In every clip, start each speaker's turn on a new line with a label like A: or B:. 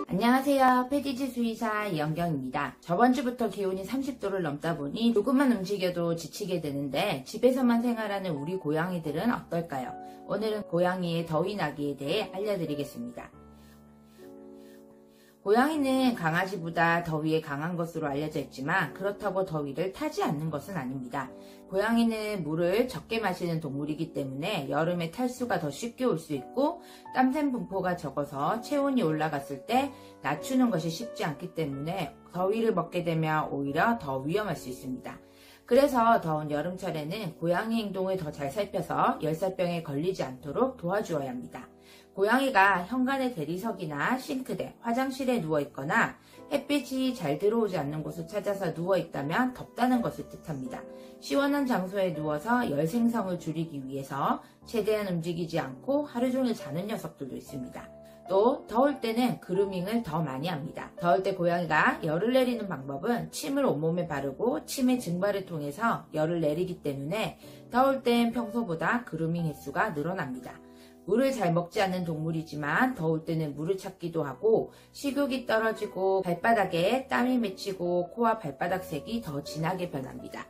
A: 안녕하세요. 패디지 수의사 이영경입니다. 저번 주부터 기온이 30도를 넘다 보니 조금만 움직여도 지치게 되는데 집에서만 생활하는 우리 고양이들은 어떨까요? 오늘은 고양이의 더위 나기에 대해 알려드리겠습니다. 고양이는 강아지보다 더위에 강한 것으로 알려져 있지만 그렇다고 더위를 타지 않는 것은 아닙니다. 고양이는 물을 적게 마시는 동물이기 때문에 여름에 탈수가 더 쉽게 올 수 있고 땀샘 분포가 적어서 체온이 올라갔을 때 낮추는 것이 쉽지 않기 때문에 더위를 먹게 되면 오히려 더 위험할 수 있습니다. 그래서 더운 여름철에는 고양이 행동을 더 잘 살펴서 열사병에 걸리지 않도록 도와주어야 합니다. 고양이가 현관의 대리석이나 싱크대, 화장실에 누워있거나 햇빛이 잘 들어오지 않는 곳을 찾아서 누워있다면 덥다는 것을 뜻합니다. 시원한 장소에 누워서 열 생성을 줄이기 위해서 최대한 움직이지 않고 하루 종일 자는 녀석들도 있습니다. 또 더울 때는 그루밍을 더 많이 합니다. 더울 때 고양이가 열을 내리는 방법은 침을 온몸에 바르고 침의 증발을 통해서 열을 내리기 때문에 더울 땐 평소보다 그루밍 횟수가 늘어납니다. 물을 잘 먹지 않는 동물이지만 더울 때는 물을 찾기도 하고 식욕이 떨어지고 발바닥에 땀이 맺히고 코와 발바닥 색이 더 진하게 변합니다.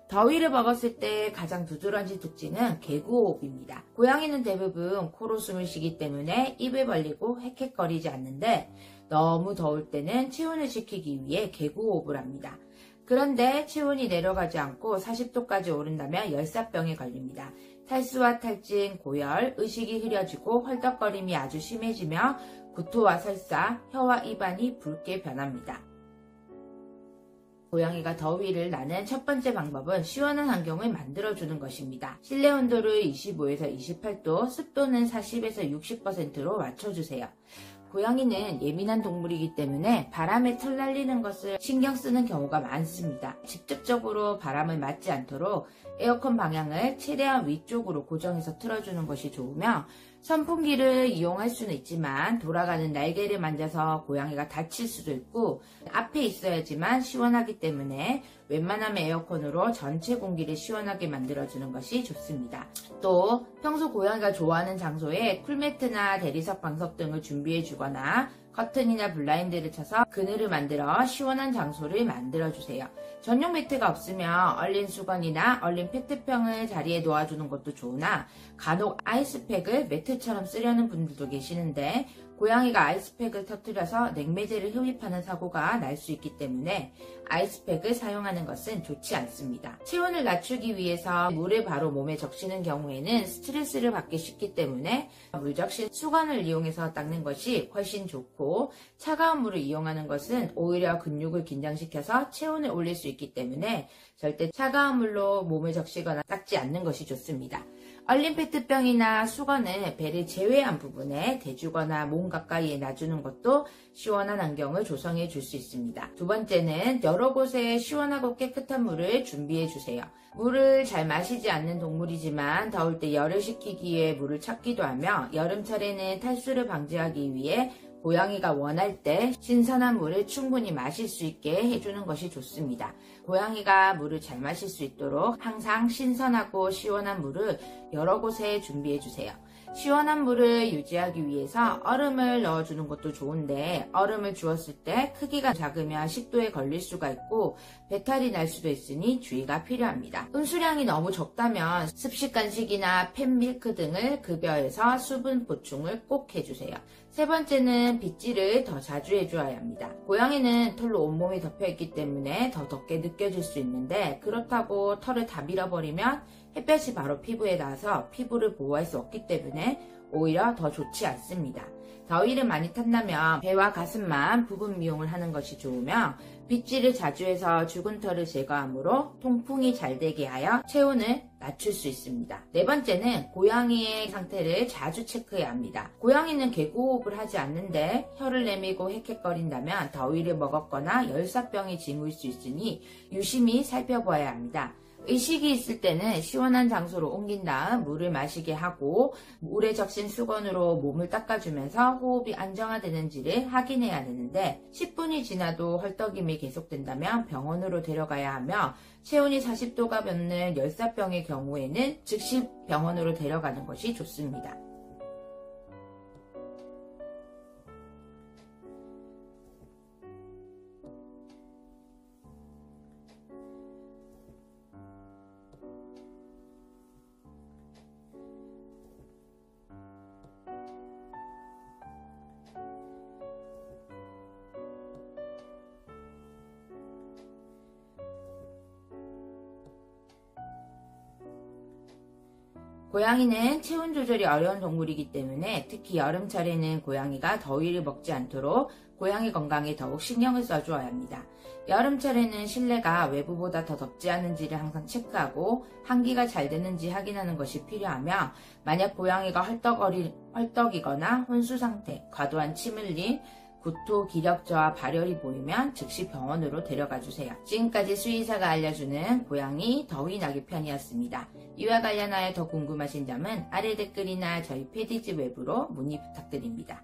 A: 더위를 먹었을 때 가장 두드러진 특징은 개구호흡입니다. 고양이는 대부분 코로 숨을 쉬기 때문에 입을 벌리고 헥헥거리지 않는데 너무 더울 때는 체온을 지키기 위해 개구호흡을 합니다. 그런데 체온이 내려가지 않고 40도까지 오른다면 열사병에 걸립니다. 탈수와 탈진, 고열, 의식이 흐려지고 헐떡거림이 아주 심해지며 구토와 설사, 혀와 입안이 붉게 변합니다. 고양이가 더위를 나는 첫 번째 방법은 시원한 환경을 만들어주는 것입니다. 실내 온도를 25에서 28도, 습도는 40에서 60%로 맞춰주세요. 고양이는 예민한 동물이기 때문에 바람에 털 날리는 것을 신경 쓰는 경우가 많습니다. 직접적으로 바람을 맞지 않도록 에어컨 방향을 최대한 위쪽으로 고정해서 틀어주는 것이 좋으며 선풍기를 이용할 수는 있지만 돌아가는 날개를 만져서 고양이가 다칠 수도 있고 앞에 있어야지만 시원하기 때문에 웬만하면 에어컨으로 전체 공기를 시원하게 만들어주는 것이 좋습니다. 또 평소 고양이가 좋아하는 장소에 쿨매트나 대리석 방석 등을 준비해 주거나 커튼이나 블라인드를 쳐서 그늘을 만들어 시원한 장소를 만들어주세요. 전용 매트가 없으면 얼린 수건이나 얼린 페트병을 자리에 놓아주는 것도 좋으나 간혹 아이스팩을 매트처럼 쓰려는 분들도 계시는데 고양이가 아이스팩을 터뜨려서 냉매제를 흡입하는 사고가 날 수 있기 때문에 아이스팩을 사용하는 것은 좋지 않습니다. 체온을 낮추기 위해서 물을 바로 몸에 적시는 경우에는 스트레스를 받기 쉽기 때문에 물 적신 수건을 이용해서 닦는 것이 훨씬 좋고 차가운 물을 이용하는 것은 오히려 근육을 긴장시켜서 체온을 올릴 수 있기 때문에 절대 차가운 물로 몸을 적시거나 닦지 않는 것이 좋습니다. 얼린 페트병이나 수건을 배를 제외한 부분에 대주거나 몸 가까이에 놔주는 것도 시원한 환경을 조성해 줄 수 있습니다. 두 번째는 여러 곳에 시원하고 깨끗한 물을 준비해 주세요. 물을 잘 마시지 않는 동물이지만 더울 때 열을 식히기 위해 물을 찾기도 하며 여름철에는 탈수를 방지하기 위해 고양이가 원할 때 신선한 물을 충분히 마실 수 있게 해주는 것이 좋습니다. 고양이가 물을 잘 마실 수 있도록 항상 신선하고 시원한 물을 여러 곳에 준비해주세요. 시원한 물을 유지하기 위해서 얼음을 넣어주는 것도 좋은데 얼음을 주었을 때 크기가 작으면 식도에 걸릴 수가 있고 배탈이 날 수도 있으니 주의가 필요합니다. 음수량이 너무 적다면 습식간식이나 팻밀크 등을 급여해서 수분 보충을 꼭 해주세요. 세 번째는 빗질을 더 자주 해줘야 합니다. 고양이는 털로 온몸이 덮여있기 때문에 더 덥게 느껴질 수 있는데 그렇다고 털을 다 밀어버리면 햇볕이 바로 피부에 닿아서 피부를 보호할 수 없기 때문에 오히려 더 좋지 않습니다. 더위를 많이 탄다면 배와 가슴만 부분 미용을 하는 것이 좋으며 빗질을 자주 해서 죽은 털을 제거하므로 통풍이 잘 되게 하여 체온을 낮출 수 있습니다. 네 번째는 고양이의 상태를 자주 체크해야 합니다. 고양이는 개구호흡을 하지 않는데 혀를 내밀고 헥헥거린다면 더위를 먹었거나 열사병이 징후일 수 있으니 유심히 살펴보아야 합니다. 의식이 있을 때는 시원한 장소로 옮긴 다음 물을 마시게 하고 물에 적신 수건으로 몸을 닦아주면서 호흡이 안정화되는지를 확인해야 되는데 10분이 지나도 헐떡임이 계속된다면 병원으로 데려가야 하며 체온이 40도가 넘는 열사병의 경우에는 즉시 병원으로 데려가는 것이 좋습니다. 고양이는 체온 조절이 어려운 동물이기 때문에 특히 여름철에는 고양이가 더위를 먹지 않도록 고양이 건강에 더욱 신경을 써주어야 합니다. 여름철에는 실내가 외부보다 더 덥지 않은지를 항상 체크하고 환기가 잘 되는지 확인하는 것이 필요하며 만약 고양이가 헐떡이거나 혼수 상태, 과도한 침 흘림, 구토, 기력 저하, 발열이 보이면 즉시 병원으로 데려가 주세요. 지금까지 수의사가 알려주는 고양이 더위 나기 편이었습니다. 이와 관련하여 더 궁금하신 점은 아래 댓글이나 저희 패디즈 웹으로 문의 부탁드립니다.